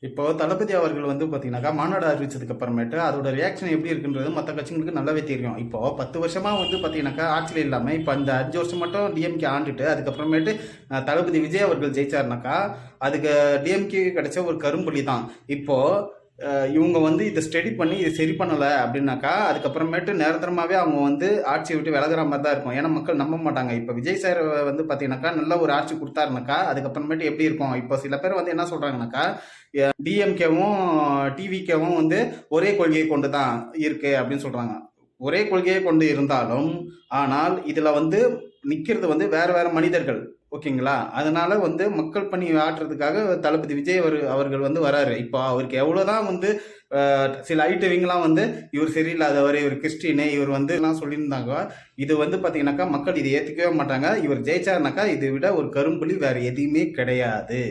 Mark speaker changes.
Speaker 1: இப்போ தளபதி அவர்கள் வந்து பார்த்தீங்கன்னாக்கா மாநாடு அறிவிச்சதுக்கு அப்புறமேட்டு அதோட ரியாக்ஷன் எப்படி இருக்குன்றது மற்ற கட்சிகளுக்கு நல்லாவே தெரியும். இப்போ 10 வருஷமா வந்து பார்த்தீங்கன்னாக்கா ஆட்சியில் இல்லாமல் இப்போ இந்த 5 வருஷம் மட்டும் டிஎம்கே ஆண்டுட்டு அதுக்கப்புறமேட்டு தளபதி விஜய் அவர்கள் ஜெயிச்சாருனாக்கா அதுக்கு டிஎம்கே கிடைச்ச ஒரு கரும்புலி தான். இப்போ இவங்க வந்து இதை ஸ்டடி பண்ணி இதை சரி பண்ணலை அப்படின்னாக்கா அதுக்கப்புறமேட்டு நிரந்தரமாகவே அவங்க வந்து ஆட்சியை விட்டு விலகிற மாதிரி தான் இருக்கும். ஏன்னா மக்கள் நம்ப மாட்டாங்க. இப்போ விஜய் சார் வந்து பார்த்தீங்கன்னாக்கா நல்ல ஒரு ஆட்சி கொடுத்தாருனாக்கா அதுக்கப்புறமேட்டு எப்படி இருக்கும். இப்போ சில பேர் வந்து என்ன சொல்கிறாங்கனாக்கா டிஎம்கேவும் டிவிகேவும் வந்து ஒரே கொள்கையை கொண்டு தான் இருக்கு அப்படின்னு சொல்கிறாங்க. ஒரே கொள்கையை கொண்டு இருந்தாலும் ஆனால் இதில் வந்து நிற்கிறது வந்து வேற வேற மனிதர்கள். ஓகேங்களா? அதனால வந்து மக்கள் பணி ஆற்றுறதுக்காக தளபதி விஜய் அவர்கள் வந்து வராரு. இப்போ அவருக்கு எவ்வளோதான் வந்து சில ஐட்டவிங்கெல்லாம் வந்து இவர் சரியில்லாதவர், இவர் கிறிஸ்டினு, இவர் வந்து எல்லாம் சொல்லியிருந்தாங்க. இது வந்து பார்த்தீங்கன்னாக்கா மக்கள் இதை ஏற்றுக்கவே மாட்டாங்க. இவர் ஜெயிச்சாருனாக்கா இதை விட ஒரு கரும்புலி வேற எதுவுமே கிடையாது.